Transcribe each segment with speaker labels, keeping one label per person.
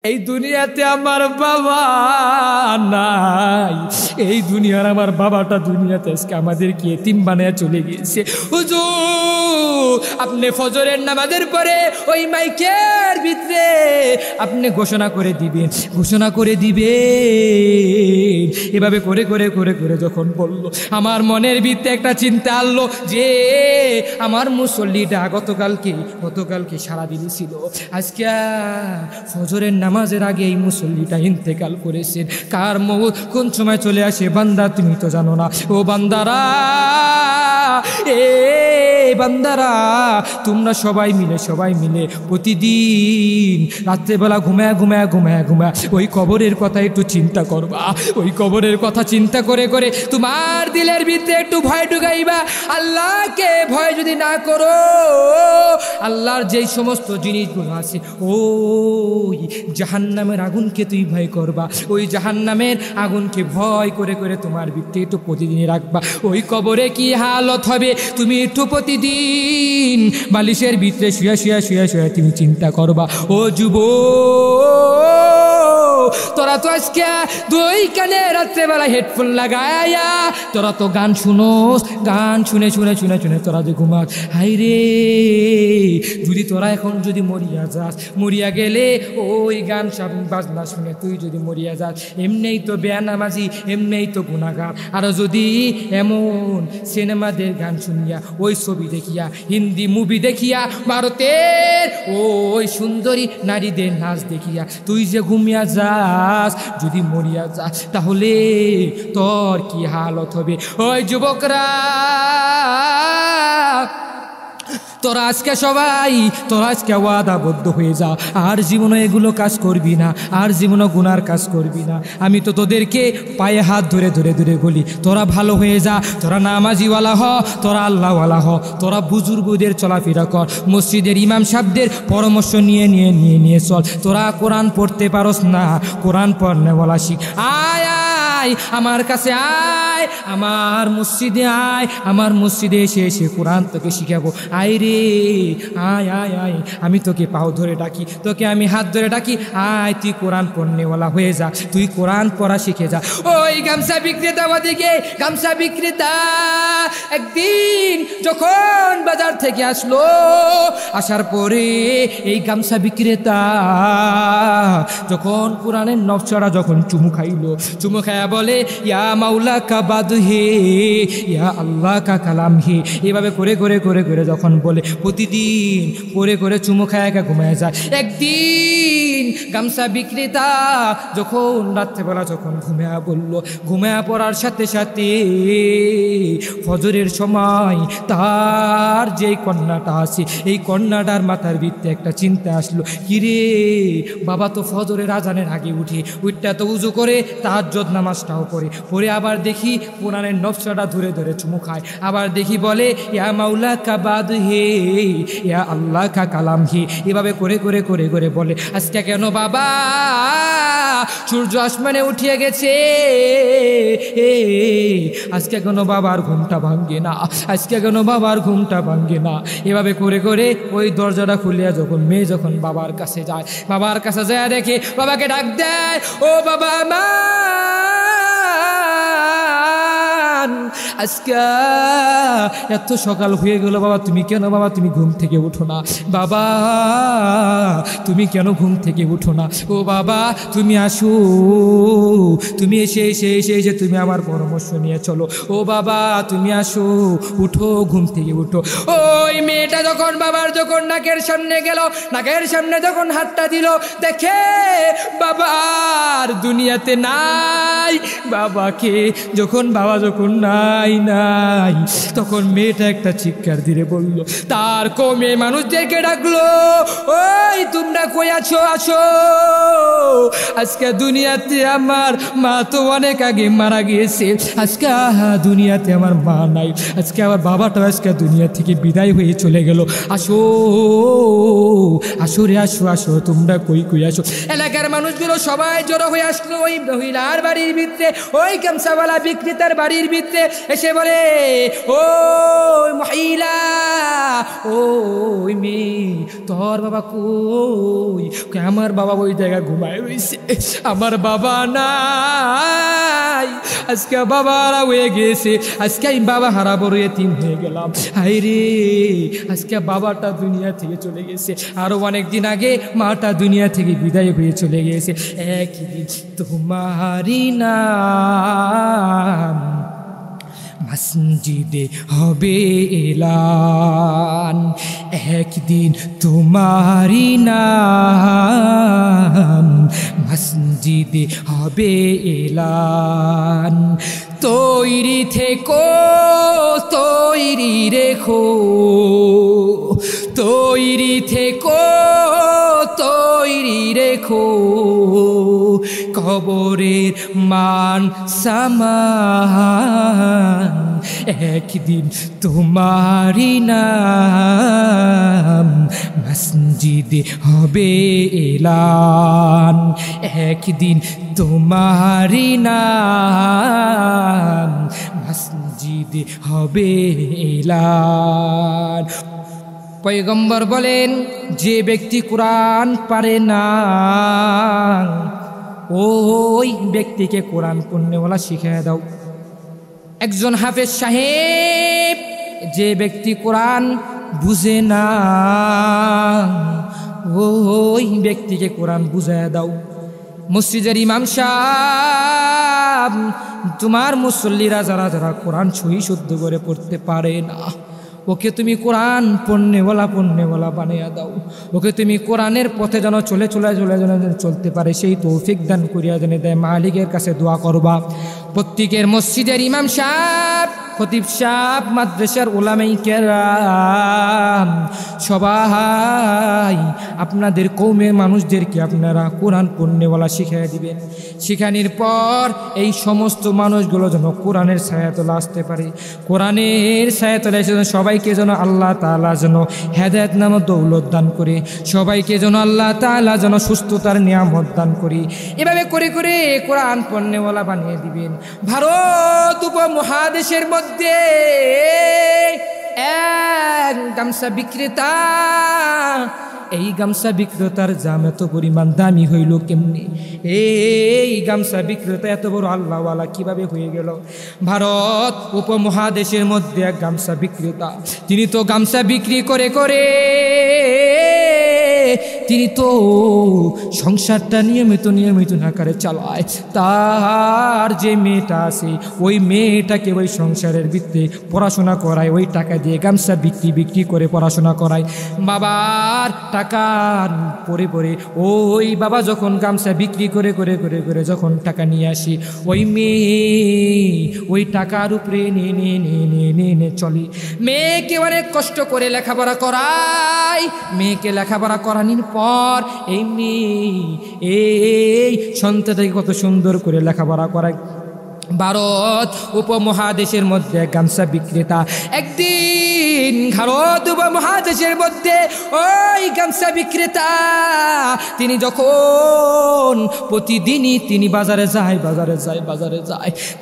Speaker 1: এই দুনিয়াতে আমার বাবা নাই, এই দুনিয়ার আমার বাবাটা দুনিয়াতে আজকে আমাদেরকে এতিম বানায় চলে গিয়েছে। হুজুর আপনি ফজরের নামাজের পরে ওই মাইকের ভিতরে আপনি ঘোষণা করে দিবেন, এভাবে করে করে করে করে যখন বলল, আমার মনের ভিতরে একটা চিন্তা আনলো যে আমার মুসল্লিটা গতকালকে সারাদিন ছিল, আজকে ফজরের নামাজের আগে এই মুসল্লিটা ইন্তেকাল করেছেন। কার মউত কোন সময় চলে আসে বান্দা তুমি তো জানো না। ও বান্দারা, বান্দারা তোমরা সবাই মিলে প্রতিদিন রাত্রেবেলা ঘুমায় ওই কবরের কথা একটু চিন্তা করবা। ওই কবরের কথা চিন্তা করে করে তোমার দিলের ভিতরে একটু ভয় ঢুকাইবা। আল্লাহকে ভয় যদি না করো, আল্লাহর যেই সমস্ত জিনিসগুলো আছে, ওই জাহান্নামের আগুনকে তুই ভয় করবা। ওই জাহান্নামের আগুনকে ভয় করে করে তোমার ভিতরে একটু প্রতিদিন রাখবা। ওই কবরে কি হালত হবে তুমি একটু প্রতিদিন বালিশের ভিতরে শুয়া তুমি চিন্তা করবা। ও তোরা তো আজকে দুই কানে রাত্রেবেলা হেডফোন লাগায়া তোরা তো গান শুনোস, গান শুনে তোরা যে ঘুমাস। হাই রে, যদি তোরা এখন যদি মরিয়া গেলে ওই গান সব বাজনা শুনে তুই যদি মরিয়া যাস, এমনিই তো বেনামাজি, এমনিই তো গুনাহগার। আর যদি এমন সিনেমাদের গান শুনিয়া, ওই ছবি দেখিয়া, হিন্দি মুভি দেখিয়া, ভারতের ওই সুন্দরী নারীদের নাচ দেখিয়া তুই যে ঘুমিয়া যাস, যদি মরিয়া যাস, তাহলে তোর কি হালত হবে? ওই যুবকরা, তোরা আজকে ওয়াদাবদ্ধ হয়ে যা, আর জীবনে এগুলো কাজ করবি না, আর জীবনে গুনার কাজ করবি না। আমি তো তোদেরকে পায়ে হাত ধরে বলি, তোরা ভালো হয়ে যা, তোরা নামাজিওয়ালা হ, তোরা আল্লাহওয়ালা হ, তোরা বুজুর্গদের চলাফেরা কর, মসজিদের ইমাম সাহেবদের পরামর্শ নিয়ে চল। তোরা কোরআন পড়তে পারস না, কোরআন পড়নে বলা শিখ। আয় আমার কাছে আয়, আমার মসজিদে এসে কোরআন তোকে শিখাবো। আয় রে, আয় আমি তোকে পাও ধরে ডাকি, তোকে আমি হাত ধরে ডাকি, আয় তুই কোরআন পড়নেওয়ালা হয়ে যা, তুই কোরআন পড়া শিখে যা। ওই গামছা বিক্রেতা একদিন যখন বাজার থেকে আসার পরে এই গামছা বিক্রেতা যখন কোরআনের নকশাটা যখন চুমু খায়া বলে, ইয়া মাওলা কা বাদ হে, ইয়া আল্লাহ কা কালাম হে। এভাবে করে করে করে করে যখন বলে, প্রতিদিন করে চুমু খায় ঘুমায় যায়। একদিন গামছা বিক্রেতা যখন রাত্রেবেলা যখন ঘুমায়া পড়ার সাথে সাথে ফজরের সময় তার যেই কন্যাটা আছে, এই কন্যাটার মাথার ভিতরে একটা চিন্তা আসলো, কিরে বাবা তো ফজরের আজানের আগে উঠটা তো উজু করে তাহাজ্জুদ নামাজটাও পড়ে আবার দেখি কোরআনের নকশাটা ধরে চুমু খায়। আবার দেখি বলে, ইয়া মাওলা কা বাদ হে, ইয়া আল্লাহ কা কালাম হে। এভাবে করে করে করে করে বলে, আজকে কেন বাবা সূর্য আসমানে উঠিয়ে গেছে, আজকে কেন বাবার ঘুমটা ভাঙ্গে না, এভাবে করে করে ওই দরজাটা খুলিয়া যখন মেয়ে যখন বাবার কাছে যায় দেখে বাবাকে ডাক দেয়, ও বাবা মা, আজকে এত সকাল হয়ে গেল বাবা, তুমি কেন বাবা তুমি ঘুম থেকে উঠো না? বাবা তুমি কেন ঘুম থেকে উঠো না? ও বাবা তুমি আসো, তুমি এসে তুমি আমার পরামর্শ নিয়ে চলো। ও বাবা তুমি আসো, উঠো, ঘুম থেকে উঠো। ওই মেয়েটা যখন বাবার যখন নাকের সামনে গেল, নাকের সামনে যখন হাতটা দিল, দেখে বাবার দুনিয়াতে নাই। বাবাকে যখন নাই তখন মেয়েটা একটা চিৎকার দিয়ে বলল, তার কমে মানুষদেরকে ডাকলো, ওই তোমরা কই আছো, আসো, আজকে দুনিয়াতে আমার মা তো অনেক আগে মারা গিয়েছে, আজকে দুনিয়াতে আমার মা নাই, আজকে আমার বাবাটা আজকে দুনিয়া থেকে বিদায় হয়ে চলে গেল, আসো রে, আসো, তোমরা কই আসো। এলাকার মানুষগুলো সবাই জড়ো হয়ে আসলো ওই মহিলার বাড়ির ভিতরে, ওই গামছাওয়ালা বিক্রেতার বাড়ির ভিতরে। ভিতরে এসে বলে, ও মহিলা, ও মেয়ে, তোর বাবা কই? আমার বাবা ওই জায়গায় ঘুমায় রয়েছে, আমার বাবা নাই, আজকে বাবা হারা হয়ে গেছে, আজকে আমি বাবা হারা বড় এতিম হয়ে গেলাম। হায় রে, আজকে বাবাটা দুনিয়া থেকে চলে গেছে, আরো অনেক দিন আগে মাটা দুনিয়া থেকে বিদায় হয়ে চলে গেছে। একদিন তোমারই নাম মসজিদে হবে এলান, একদিন তোমারই নাম মসজিদে হবে এলান। তৈরি থেকো, তৈরি রেখো, তৈরি থেকো, তৈরি রেখো, কবরের মান সামান, একদিন তোমারই নাম মসজিদে হবে এলান, একদিন তোমারই নাম মসজিদে হবে এলান। পয়গম্বর বলেন, যে ব্যক্তি কোরআন পারে না ওই ব্যক্তিকে কোরআন পড়নেওয়ালা শিখিয়ে দাও। একজন হাফেজ সাহেব, যে ব্যক্তি কোরআন বুঝে না ওই ব্যক্তিকে কোরআন বুঝায় দাও। মসজিদের ইমাম সাহেব, তোমার মুসল্লিরা যারা যারা কোরআন সহি শুদ্ধ করে পড়তে পারে না, ওকে তুমি কোরআন পড়নেওয়ালা বানিয়ে দাও। ওকে তুমি কোরআনের পথে যেন চলে চলতে পারে সেই তৌফিক দান করিয়া যেন দেয়। মালিকের কাছে দোয়া করবা। প্রত্যেকের মসজিদের ইমাম সাহেব, খতিব সাহেব, মাদ্রাসার উলামায়ে কেরাম সবাই আপনাদের কওমের মানুষদেরকে আপনারা কোরআন পড়নেওয়ালা শিখিয়ে দিবেন। শিখানোর পর এই সমস্ত মানুষগুলো যেন কোরআনের ছায়াতলে আসতে পারে। কোরআনের ছায়াতলে এসে সবাইকে যেন আল্লাহ তাআলা যেন হেদায়েত নামক দৌলত দান করে, সবাইকে যেন আল্লাহ তাআলা যেন সুস্থতার নিয়ামত দান করে। এভাবে করে করে কোরআন পড়নেওয়ালা বানিয়ে দিবেন। ভারত উপমহাদেশের মধ্যে এক গামছা বিক্রেতা, এই গামছা বিক্রেতার দাম এত পরিমাণ দামি হইল কেমনি? এই গামছা বিক্রেতা এত বড় আল্লাহওয়ালা কিভাবে হয়ে গেল? ভারত উপমহাদেশের মধ্যে এক গামছা বিক্রেতা, তিনি তো গামছা বিক্রি করে করে তিনি তো সংসারটা নিয়মিত আকারে চালায়। তার যে মেয়েটা আছে ওই মেয়েটাকে ওই সংসারের ভিত্তিতে পড়াশোনা করায়, ওই টাকা দিয়ে গামছা বিক্রি করে পড়াশোনা করায়। বাবার টাকা পরে ওই বাবা যখন গামছা বিক্রি করে যখন টাকা নিয়ে আসি, ওই মেয়ে ওই টাকার উপরে নিয়ে চলে। মেয়েকে অনেক কষ্ট করে লেখাপড়া করায়। মেয়েকে লেখাপড়া করানোর পর এই মেয়ে এই সন্তানটাকে কত সুন্দর করে লেখাপড়া করায়। ভারত উপমহাদেশের মধ্যে গামছা বিক্রেতা একদিন ভারত উপমহাদেশের মধ্যে ওই গামছা বিক্রেতা তিনি যখন প্রতিদিনই তিনি বাজারে যায়,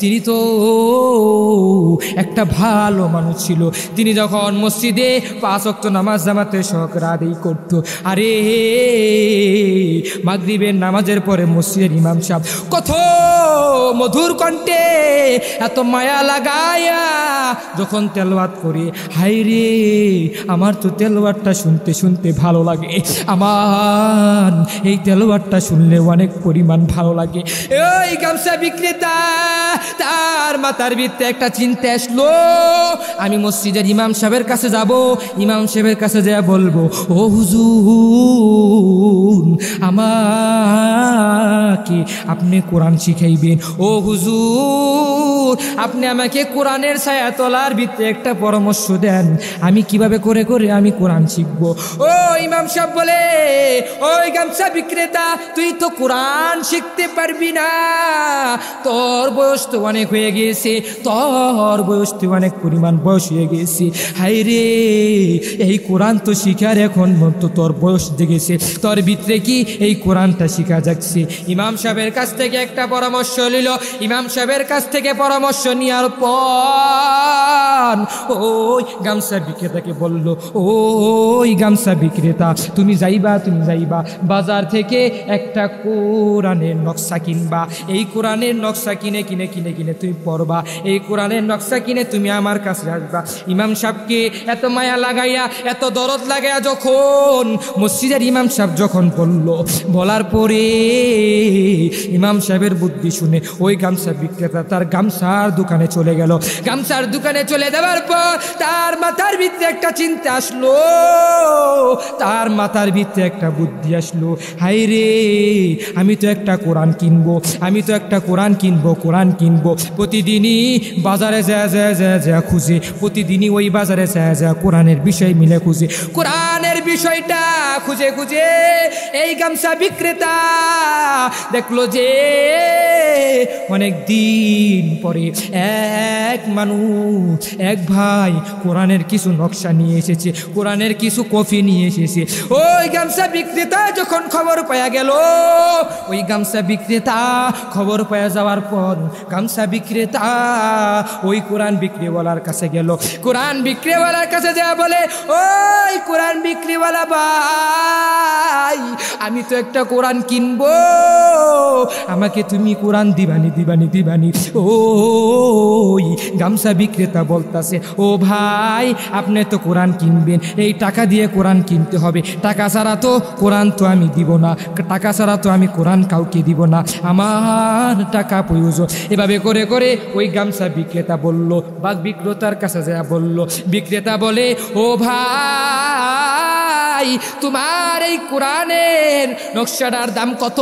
Speaker 1: তিনি তো একটা ভালো মানুষ ছিল। তিনি যখন মসজিদে 5 ওয়াক্ত নামাজ জামাতে সহকারে আদায় করত, আরে মাগরিবের নামাজের পরে মসজিদের ইমাম সাহেব কত মধুর কণ্ঠে এত মায়া লাগায়া যখন তেলাওয়াত করে, হায় রে আমার তো তেলাওয়াতটা শুনতে ভালো লাগে, আমার এই তেলাওয়াতটা শুনলে অনেক পরিমাণ ভালো লাগে। ওই গামছা বিক্রেতা তার মাথার ভিতরে একটা চিন্তা আসলো, আমি মসজিদের ইমাম সাহেবের কাছে যাব, ইমাম সাহেবের কাছে যা বলবো, ও হুজুর আমাকে আপনি কোরআন শিখাইবেন, ও হুজুর আপনি আমাকে কোরআনের ছায়াতলার ভিতরে একটা পরামর্শ দেন, আমি কিভাবে করে আমি কোরআন শিখবো। ও ইমাম সাহেব বলে, ওই গামছা বিক্রেতা তুই তো কোরআন শিখতে পারবি না, তোর বয়স তো অনেক হয়ে গিয়েছে, তোর বয়স তো অনেক পরিমাণ বয়স হয়ে গিয়েছে, হায় রে এই কোরআন তো শিখার এখন তো তোর বয়স দেখেছে, তোর ভিতরে কি এই কোরআনটা শিখা যাচ্ছে। ইমাম সাহেবের কাছ থেকে একটা পরামর্শ নিল, ইমাম সাহেবের কাছ থেকে পরামর্শ পরামর্শ নেওয়ার পর ওই গামছা বিক্রেতাকে বলল, ওই গামছা বিক্রেতা তুমি যাইবা বাজার থেকে একটা কোরআনের নকশা কিনবা। এই কোরআনের নকশা কিনে কিনে কিনে কিনে তুমি পড়বা। এই কোরআনের নকশা কিনে তুমি আমার কাছে আসবা। ইমাম সাহেবকে এত মায়া লাগাইয়া, এত দরদ লাগাইয়া যখন মসজিদের ইমাম সাহেব যখন বলার পরে ইমাম সাহেবের বুদ্ধি শুনে ওই গামছা বিক্রেতা তার গামছার দোকানে চলে গেল। গামছার দোকানে চলে যাওয়ার পর তার মাথার ভিতরে একটা চিন্তা আসলো, তার মাথার ভিতরে একটা বুদ্ধি আসলো, হাই রে আমি তো একটা কোরআন কিনবো। প্রতিদিনই বাজারে যা খুঁজে, প্রতিদিনই ওই বাজারে যা কোরআনের বিষয় মিলে খুঁজে, কোরআনের বিষয়টা খুঁজে এই গামছা বিক্রেতা দেখলো যে অনেক দিন পরে এক ভাই কোরআনের কিছু নকশা নিয়ে এসেছে, কোরআনের কিছু কপি নিয়ে এসেছে। ওই গামছা বিক্রেতা যখন খবর পাওয়া গেল, ওই গামছা বিক্রেতা খবর পাওয়া যাওয়ার পর গামছা বিক্রেতা ওই কোরআন বিক্রিওয়ালার কাছে গেল। কোরআন বিক্রিওয়ালার কাছে যা বলে, ওই কোরআন বিক্রিওয়ালা ভাই আমি তো একটা কোরআন কিনবো, আমাকে তুমি কোরআন দিবানি। ওই গামছা বিক্রেতা বলতাছে, ও ভাই আপনি তো কোরআন কিনবেন, এই টাকা দিয়ে কোরআন কিনতে হবে, টাকা ছাড়া তো কোরআন তো আমি দিব না, টাকা ছাড়া তো আমি কোরআন কাউকে দিব না, আমার টাকা প্রয়োজন। এভাবে করে করে ওই গামছা বিক্রেতা বলল, বা বিক্রেতার কাছে যা বলল, বিক্রেতা বলে, ও ভাই তোমার এই কোরআনের নকশাটার দাম কত,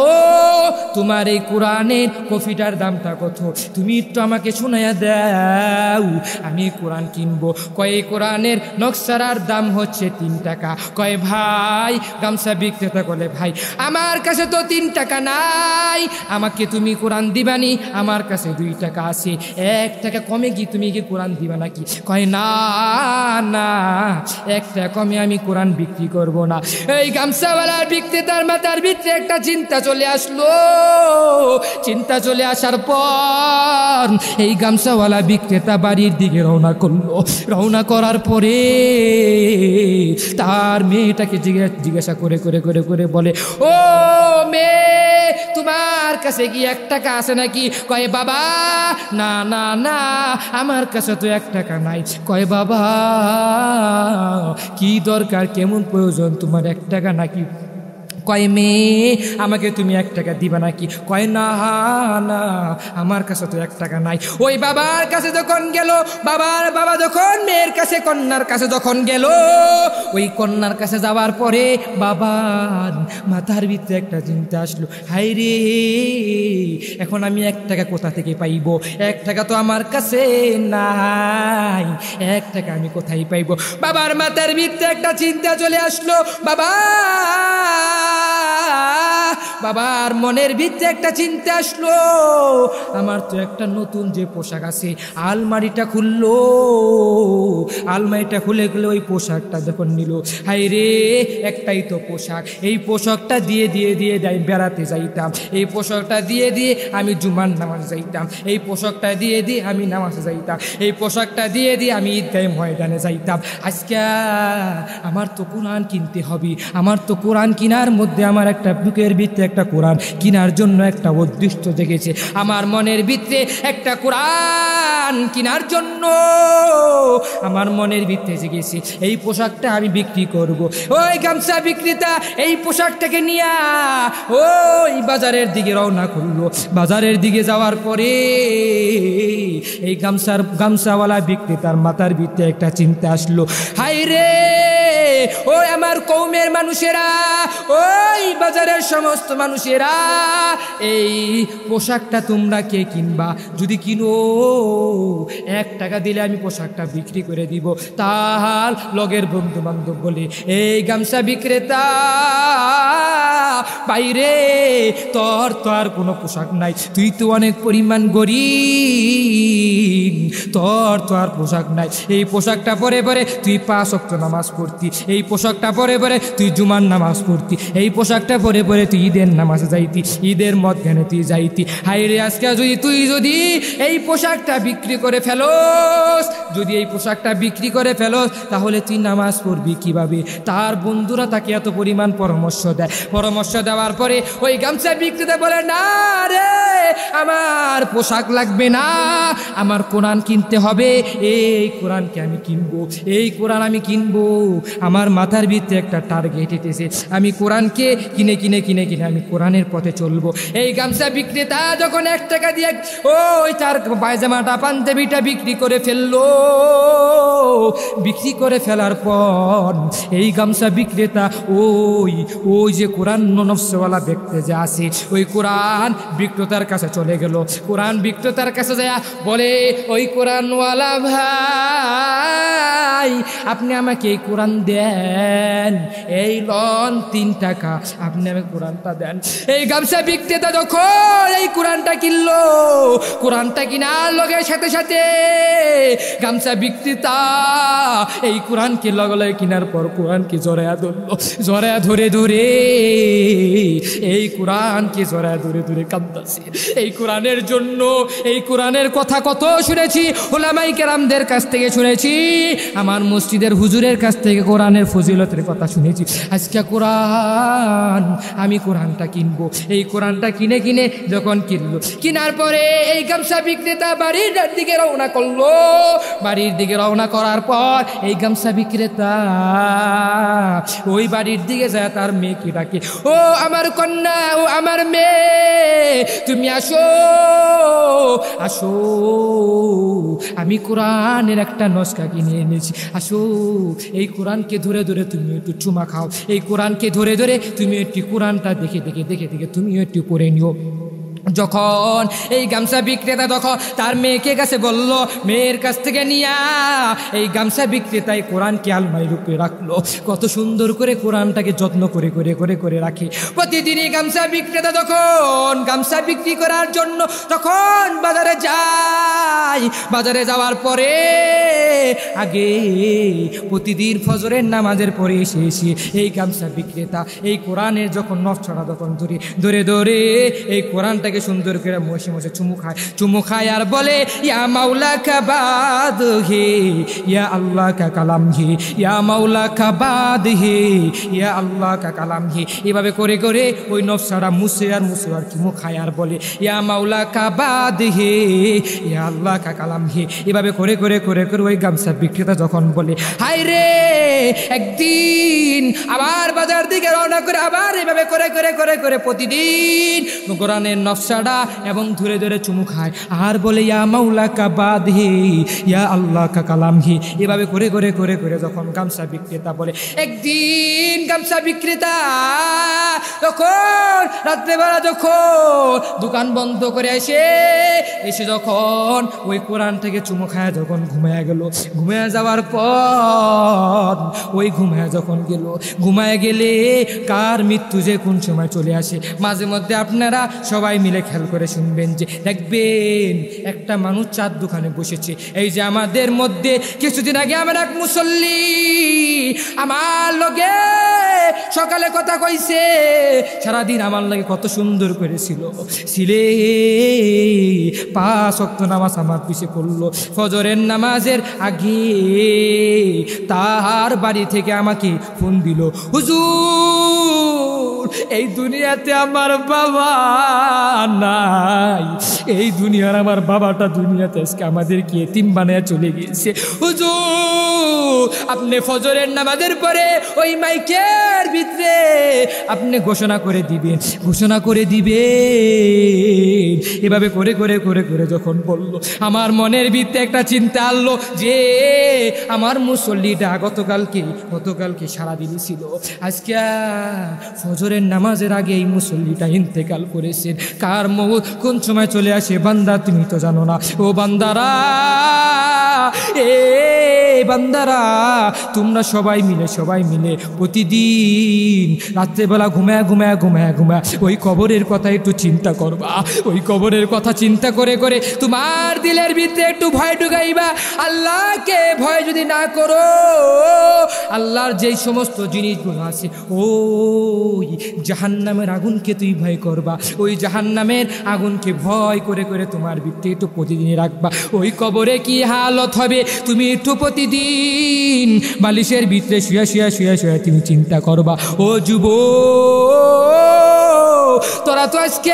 Speaker 1: তোমার এই কোরআনের কফিটার দামটা কত, তুমি একটু আমাকে শোনাইয়া দাও, আমি কোরআন কিনবো। কয় কোরআনের নকশার দাম হচ্ছে 3 টাকা। কয় ভাই, গামছা বিক্রেতা বলে, ভাই আমার কাছে তো 3 টাকা নাই, আমাকে তুমি কোরআন দিবানি, আমার কাছে 2 টাকা আছে, 1 টাকা কমে কি তুমি কি কোরআন দিবা নাকি? কয় না 1 টাকা কমে আমি কোরআন বিক্রি করব না। এই গামছাওয়ালার বিক্রেতার মাথার ভিতরে একটা চিন্তা চলে আসলো। চিন্তা চলে আসার পর এই গামছাওয়ালা বিক্রেতা বাড়ির দিকে রওনা করলো। রওনা করার পরে তার মেয়েটাকে জিজ্ঞাসা করে বলে, ও মেয়ে তোমার কাছে কি 1 টাকা আছে নাকি? কয় বাবা না আমার কাছে তো 1 টাকা নাই। কয় বাবা কি দরকার, কেমন প্রয়োজন তোমার 1 টাকা নাকি? কয় মেয়ে আমাকে তুমি 1 টাকা দিবা নাকি? কয় না আমার কাছে তো 1 টাকা নাই। ওই বাবার কাছে যখন গেল, বাবা যখন মেয়ের কাছে কন্যার কাছে যখন গেল, ওই কন্যার কাছে যাওয়ার পরে বাবার মাথার ভিতরে একটা চিন্তা আসলো, হাই রে এখন আমি 1 টাকা কোথা থেকে পাইব? 1 টাকা তো আমার কাছে নাই, 1 টাকা আমি কোথায় পাইব? বাবার মাথার ভিতরে একটা চিন্তা চলে আসলো। বাবার মনের ভিতরে একটা চিন্তা আসলো, আমার তো একটা নতুন যে পোশাক আছে, আলমারিটা খুললো, আলমারিটা খুলে ওই পোশাকটা যখন নিল, হাই রে একটাই তো পোশাক, এই পোশাকটা দিয়ে বেড়াতে যাইতাম, এই পোশাকটা দিয়ে আমি জুমার নামাজ যাইতাম, এই পোশাকটা দিয়ে আমি নামাজে যাইতাম, এই পোশাকটা দিয়ে আমি ঈদগাহে ময়দানে যাইতাম। আজকে আমার তো কোরআন কিনতে হবে, আমার তো কোরআন কেনার মধ্যে আমার একটা বুকের ভিতরে একটা কোরআন কেনার জন্য একটা উদ্দেশ্য জেগেছে, আমার মনের ভিতরে একটা কোরআন কেনার জন্য আমার মনের ভিতরে জেগেছে, এই পোশাকটা আমি বিক্রি করব। ওই গামছা বিক্রেতা এই পোশাকটাকে নিয়ে ওই বাজারের দিকে রওনা করলো। বাজারের দিকে যাওয়ার পরে এই গামছাওয়ালা বিক্রেতার মাথার ভিতরে একটা চিন্তা আসলো, হাই রে ওই আমার কওমের মানুষেরা, ওই বাজারের সমস্ত মানুষেরা, এই পোশাকটা তোমরা কে কিনবা? যদি কিনো 1 টাকা দিলে আমি পোশাকটা বিক্রি করে দিব। তার লগের বন্ধু বান্ধব বলে, এই গামছা বিক্রেতা বাইরে তোর তো আর কোনো পোশাক নাই, তুই তো অনেক পরিমাণ গরিব, তোর তো আর পোশাক নাই। এই পোশাকটা পরে পরে তুই 5 ওয়াক্ত নামাজ পড়তি, এই পোশাকটা পরে পরে তুই জুমার নামাজ পড়তি, এই পোশাকটা পরে পরে তুই ঈদের নামাজে যাইতি, ঈদের মধ্যখানে তুই যাইতি। হাই রে আজকে তুই যদি এই পোশাকটা বিক্রি করে ফেলোস, যদি এই পোশাকটা বিক্রি করে ফেলোস, তাহলে তুই নামাজ পড়বি কিভাবে? তার বন্ধুরা তাকে এত পরিমাণ পরামর্শ দেয়, পরামর্শ দেওয়ার পরে ওই গামছা বিক্রেতা বলে, না রে আমার পোশাক লাগবে না, আমার কোরআন কিনতে হবে, এই কোরআনকে আমি কিনবো, এই কোরআন আমি কিনবো। আমার মাথার ভিতরে একটা টার্গেট এসেছে, আমি কোরআনকে কিনে কিনে কিনে কিনে আমি কোরআনের পথে চলবো। এই গামছা বিক্রেতা যখন 1 টাকা দিয়ে ওই তার পায়জামাটা পাঞ্জাবিটা বিক্রি করে ফেললো, বিক্রি করে ফেলার পর এই গামছা বিক্রেতা ওই যে কোরআন নফসওয়ালা ব্যক্তি যে আছে, ওই কোরআন বিক্রেতার কাছে চলে গেল। কোরআন বিক্রেতার কাছে যায় বলে, ওই কোরআনওয়ালা ভাই আপনি আমাকে এই কোরআন দেন, এই লন 3 টাকা, আপনি আমাকে কোরআনটা দেন। এই গামছা বিক্রেতা যখন এই কোরআনটা কিনলো, কোরআনটা কিনার লগে সাথে সাথে গামছা বিক্রেতা এই কোরআনকে লগে কিনার পর কোরআনকে জড়ায়া ধরলো, জড়ায়া ধরে ধরে এই কোরআনকে জড়ায়া ধরে ধরে কাঁদতাছে। এই কোরআনের জন্য, এই কোরআনের কথা কত শুনেছি, উলামায়ে কেরামদের কাছ থেকে শুনেছি, আমার মসজিদের হুজুরের কাছ থেকে কোরআনের ফজিলতের কথা শুনেছি। আজকে কোরআন, আমি কোরআনটা কিনবো। এই কোরআনটা কিনে কিনে যখন কিনলো, কেনার পরে এই গামছা বিক্রেতা বাড়ির দিকে রওনা করলো। বাড়ির দিকে রওনা করার পর এই গামছা বিক্রেতা ওই বাড়ির দিকে যায় তার মেয়েকে ডাকে, ও আমার কন্যা, ও আমার মেয়ে, তুমি আসো আসো, আমি কোরআনের একটা নস্কা কিনে এনেছি, আসো। এই কোরআনকে ধরে ধরে তুমি একটু চুমা খাও, এই কোরআনকে ধরে ধরে তুমি একটু কোরআনটা দেখে দেখে দেখে দেখে তুমি একটু পড়ে নিও। যখন এই গামছা বিক্রেতা তখন তার মেয়েকে কাছে বলল, মেয়ের কাছ থেকে নিয়া এই গামছা বিক্রেতায় কোরআনকে আলমারির উপরে রাখলো। কত সুন্দর করে কোরআনটাকে যত্ন করে করে করে করে রাখে। প্রতিদিনই গামছা বিক্রেতা তখন গামছা বিক্রি করার জন্য তখন বাজারে যায়। বাজারে যাওয়ার পরে আগে প্রতিদিন ফজরের নামাজের পরে এসে এসে এই গামছা বিক্রেতা এই কোরআনের যখন নকশাটা তখন ধরে ধরে ধরে এই কোরআনটাকে সুন্দর করে মশে মশে চুমু খায় আর বলে, ইয়া মাওলা কা বাদ হে, ইয়া আল্লাহ কা কালাম হে, ইয়া মাওলা কা বাদ হে, ইয়া আল্লাহ কা কালাম হে। এভাবে করে করে ওই নকশাটা মুছে আর চুমু খায় আর বলে, ইয়া মাওলা কা বাদ হে, ইয়া আল্লাহ কা কালাম হে। এভাবে করে করে করে করে ওই গামছা বিক্রেতা যখন বলে, হায় রে, একদিন আবার বাজার দিকে রওনা করে আবার এভাবে করে করে করে করে প্রতিদিন কোরআনের নকশাটা এবং ধরে ধরে চুমু খায় আর বলে, ইয়া মাওলা কা বাদ হে, ইয়া আল্লাহ কা কালাম হে। এভাবে করে করে করে করে যখন গামছা বিক্রেতা বলে, একদিন গামছা বিক্রেতা তখন রাত্রেবেলা যখন দোকান বন্ধ করে এসে যখন ওই কোরআন থেকে চুমু খায় যখন ঘুমায় গেল, ঘুমায় যাওয়ার পর ওই ঘুমায় যখন গেল, ঘুমায় গেলে কার মৃত্যু যে কোন সময় চলে আসে মাঝে মধ্যে আপনারা সবাই মিলে খেয়াল করে শুনবেন যে দেখবেন একটা মানুষ চার দোকানে বসেছে। এই যে আমাদের মধ্যে কিছুদিন আগে আমার এক মুসল্লি আমার লগে সকালে কথা কইছে, সারাদিন আমার লাগে কত সুন্দর করেছিল, 5 ওয়াক্ত নামাজ আমার পিছে পড়লো। ফজরের নামাজের আগে তার বাড়ি থেকে আমাকে ফোন দিল, হুজুর এই দুনিয়াতে আমার বাবা নাই, এই দুনিয়ার আমার বাবাটা দুনিয়াতে আজকে আমাদেরকে এতিম বানায় চলে গিয়েছে। হুজুর আপনি ফজরের নামাজের পরে ওই মাইকের ভিতরে আপনি ঘোষণা করে দিবেন, ঘোষণা করে দিবেন। এভাবে করে করে করে করে যখন বলল, আমার মনের ভিতরে একটা চিন্তা আনলো যে আমার মুসল্লিটা গতকালকে সারাদিনই ছিল, আজকে ফজরের নামাজের আগে এই মুসল্লিটা ইন্তেকাল করেছেন। কার মউত কোন সময় চলে আসে বান্দা তুমি তো জানো না। ও বান্দারা এ বান্দারা, তোমরা সবাই মিলে প্রতিদিন রাত্রেবেলা ঘুমায় ওই কবরের কথা একটু চিন্তা করবা। ওই কবরের কথা চিন্তা করে করে তোমার দিলের ভিতরে একটু ভয় ঢুকাইবা। আল্লাহকে ভয় যদি না করো, আল্লাহর যেই সমস্ত জিনিসগুলো আছে, ওই জাহান্নামের আগুনকে তুই ভয় করবা। ওই জাহান্নামের আগুনকে ভয় করে করে তোমার ভিতরে একটু প্রতিদিন রাখবা। ওই কবরে কি হালত হবে তুমি একটু প্রতিদিন বালিশের ভিতরে শুয়ে তুমি চিন্তা করবা। ও যুবক, তোরা তো আজকে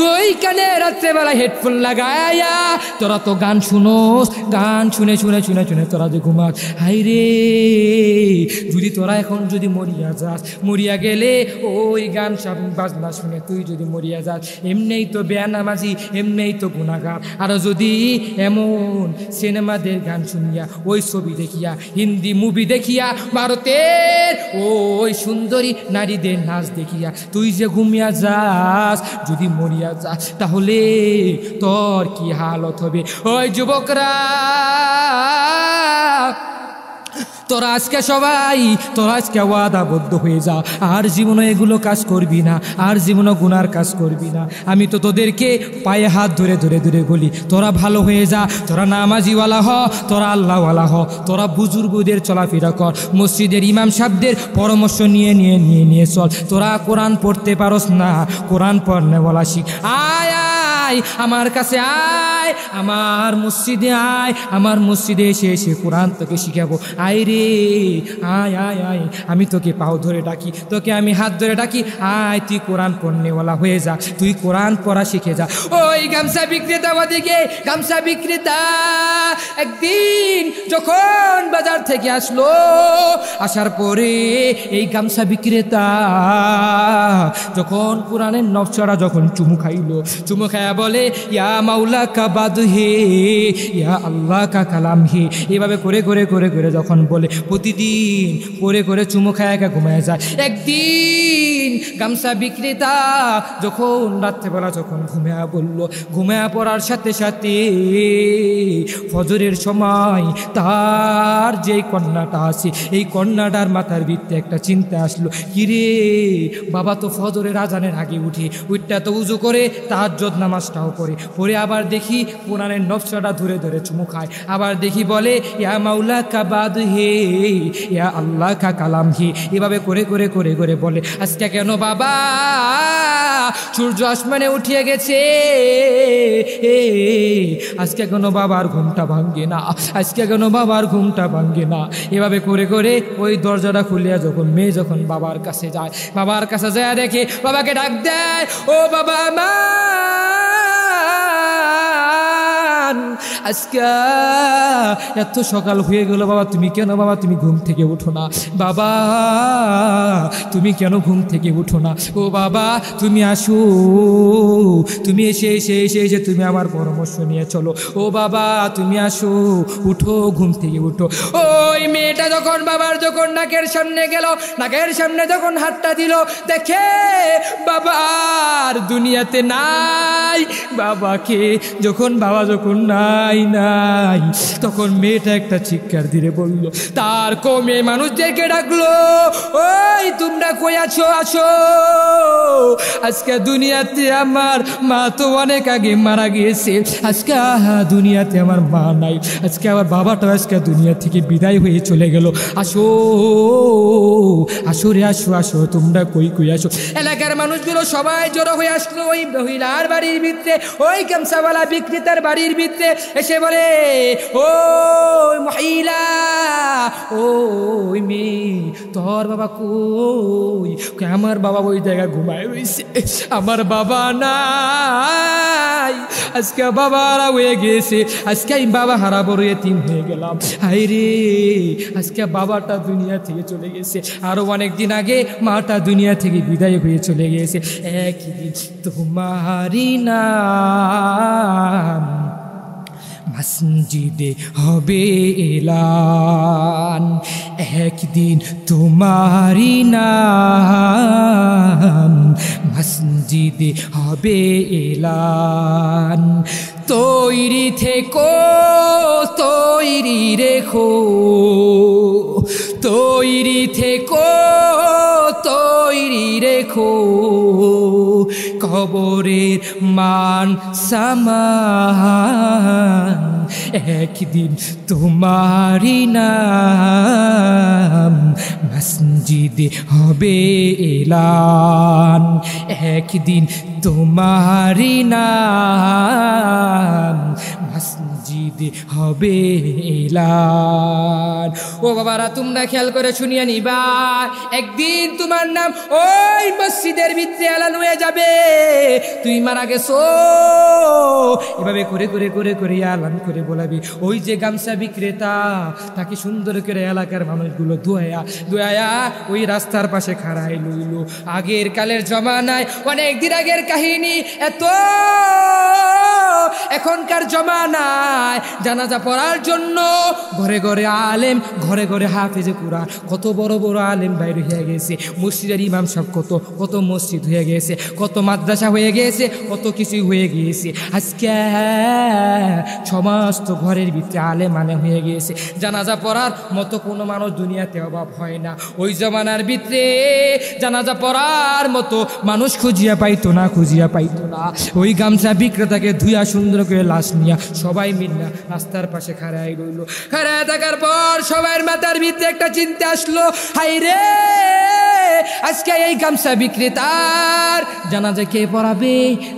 Speaker 1: দুই কানে রাত্রেবেলা হেডফোন লাগায়া তোরা তো গান শুনোস, গান শুনে তোরা যে ঘুমাস। হাই রে, যদি তোরা এখন যদি মরিয়া গেলে ওই গান বাজনা শুনে তুই যদি মরিয়া যাস, এমনিই তো বেনামাজি, এমনিই তো গুনাহগার। আর যদি এমন সিনেমাদের গান শুনিয়া, ওই ছবি দেখিয়া, হিন্দি মুভি দেখিয়া, ভারতের ওই সুন্দরী নারীদের নাচ দেখিয়া তুই যে ঘুমিয়া যাস, যদি মরিয়া যাস, তাহলে তোর কি হালত হবে? ওই যুবকরা, তোরা আজকে ওয়াদাবদ্ধ হয়ে যা, আর জীবনে এগুলো কাজ করবি না, আর জীবনে গুনার কাজ করবি না। আমি তো তোদেরকে পায়ে হাত ধরে বলি, তোরা ভালো হয়ে যা, তোরা নামাজিওয়ালা হ, তোরা আল্লাহওয়ালা হ, তোরা বুজুর্গদের চলাফেরা কর, মসজিদের ইমাম সাহেবদের পরামর্শ নিয়ে চল। তোরা কোরআন পড়তে পারস না, কোরআন পড়নেওয়ালা শিখ। আয় আমার কাছে আয়, আমার মসজিদে আয়, আমার মসজিদে এসে কোরআন তোকে শিখাবো। আয় রে, আয়, আমি তোকে পাও ধরে ডাকি, তোকে আমি হাত ধরে ডাকি, আয় তুই কোরআন পড়নেওয়ালা হয়ে যা, তুই কোরআন পড়া শিখে যা। ওই গামছা বিক্রেতা, ওদিকে গামছা বিক্রেতা একদিন যখন বাজার থেকে আসলো, আসার পরে এই গামছা বিক্রেতা যখন কোরআনের নকশাটা যখন চুমু খায়া বলে, ইয়া মাওলা কা বাদ হে, ইয়া আল্লাহ কা কালাম হে। এভাবে করে যখন বলে, প্রতিদিন করে চুমু খায় ঘুমায় যায়। একদিন গামছা বিক্রেতা যখন রাত্রেবেলা যখন ঘুমায়া পড়ার সাথে সাথে ফজরের সময় তার যে কন্যাটা আছে, এই কন্যাটার মাথার ভিতরে একটা চিন্তা আসলো, কিরে বাবা তো ফজরের আজানের আগে উঠটা তো উজু করে তাহাজ্জুদ নামাজটাও পড়ে আবার দেখি কোরআনের নকশাটা ধরে চুমু খায়। আবার দেখি বলে, ইয়া মাওলা কা বাদ হে, ইয়া আল্লাহ কা কালাম হে। এভাবে করে বলে, আজকে কেন বাবা সূর্য আসমানে উঠিয়ে গেছে, আজকে কেন বাবার ঘুমটা ভাঙ্গে না, আজকে কেন বাবার ঘুমটা ভাঙ্গে না। এভাবে করে ওই দরজাটা খুলিয়া যখন মেয়ে যখন বাবার কাছে যায় দেখে বাবাকে ডাক দেয়, ও বাবা মা, আজকে এত সকাল হয়ে গেল বাবা, তুমি কেন বাবা তুমি ঘুম থেকে উঠো না? বাবা তুমি কেন ঘুম থেকে উঠো না? ও বাবা তুমি আসো, তুমি এসে তুমি আমার পরামর্শ নিয়ে চলো। ও বাবা তুমি আসো, উঠো, ঘুম থেকে উঠো। ওই মেয়েটা যখন বাবার যখন নাকের সামনে গেল, নাকের সামনে যখন হাতটা দিল, দেখে বাবার দুনিয়াতে নাই। বাবাকে যখন বাবা যখন নাই তখন মেয়েটা একটা চিৎকার দিয়ে বলল, তার কমে মানুষদেরকে ডাকলো, ওই তোমরা কই আছো, আসো, আজকে দুনিয়াতে আমার মা তো অনেক আগে মারা গিয়েছে, আজকে দুনিয়াতে আমার মা নাই, আজকে আমার বাবাটা আজকে দুনিয়া থেকে বিদায় হয়ে চলে গেল। আসো রে, আসো, তোমরা কই আসো। এলাকার মানুষগুলো সবাই জড়ো হয়ে আসলো ওই মহিলার বাড়ির ভিতরে, ওই গামছাওয়ালা বিক্রেতার বাড়ির ভিতরে। এসে বলে, ও মহিলা, ওই মেয়ে, তোর বাবা কই? আমার বাবা ওই জায়গায় ঘুমায় রয়েছে, আমার বাবা নাই, আজকে বাবারা হয়ে গেছে, আজকে আমি বাবা হারাবো, এতিম হয়ে গেলাম। হাই রে, আজকে বাবাটা দুনিয়া থেকে চলে গেছে, আরো অনেক দিন আগে মাটা দুনিয়া থেকে বিদায় হয়ে চলে গেছে। একদিন তোমারি নাম মসজিদে হবে এলান, একদিন তোমারি নাম মসজিদ মসজিদে হবে এলান। তৈরি থেকো, তৈরি রেখো, তৈরি থেকো, তৈরি রেখো, কবরের মান সামান একদিন তোমারই নাম মসজিদে হবে এলান। একদিন তোমারই নাম মসজিদে হবে এলান। ও বাবারা, তোমরা খেয়াল করে শুনিয়ে নিবা, একদিন তোমার নাম ওই মসজিদের ভিতরে এলান হয়ে যাবে। তুই মারা গেছো, এভাবে করে করে করে করে এলান করে বলাবি। ওই যে গামছা বিক্রেতা, তাকে সুন্দর করে এলাকার মানুষগুলো ধোয়া ধোয়া ওই রাস্তার পাশে খাড়াই লইল। আগের কালের জমানায়, অনেক দিন আগের কাহিনী, এত এখনকার জমানায় জানাজা পড়ার জন্য ঘরে ঘরে আলেম, ঘরে ঘরে হাফেজে কুরআন, কত বড় বড় আলেম বাইরে হয়ে গেছে। মসজিদের ইমাম সাহেব কত কত মসজিদ হয়ে গেছে, কত মাদ্রাসা হয়ে গেছে, কত কিছু হয়ে গিয়েছে। আজকে সমস্ত ঘরের ভিতরে আলেম আলেম হয়ে গিয়েছে। জানাজা পড়ার মতো কোনো মানুষ দুনিয়াতে অভাব হয় না। ওই জমানার ভিতরে জানাজা পড়ার মতো মানুষ খুঁজিয়া পাইতো না, খুঁজিয়া পাইতো না। ওই গামছা বিক্রেতাকে ধুইয়া সুন্দর করে লাশ নিয়া সবাই মিল্লা রাস্তার পাশে খাড়াই রইল। খাড়ায় থাকার পর সবার মাথার ভিতরে একটা চিন্তা আসলো, হাই রে, আজকে এই গামছা বিক্রেতার জানাজা কে পড়াবে?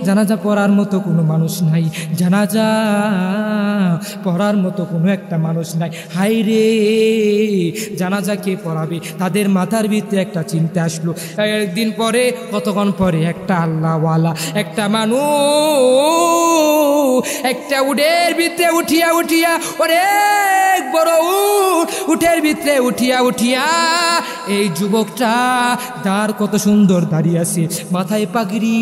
Speaker 1: জানাজা পড়ার মতো কোনো মানুষ নাই, জানাজা পড়ার মতো কোনো একটা মানুষ নাই। হাই রে, জানাজা কে পড়াবে? তাদের মাথার ভিতরে একটা চিন্তা আসলো। একদিন পরে, কতক্ষণ পরে, একটা আল্লাহওয়ালা একটা মানুষ একটা উটের ভিতরে উঠিয়া উঠিয়া, অনেক বড় উটের ভিতরে উঠিয়া উঠিয়া, এই যুবকটা তার কত সুন্দর দাঁড়িয়ে আছে, মাথায় পাগড়ি,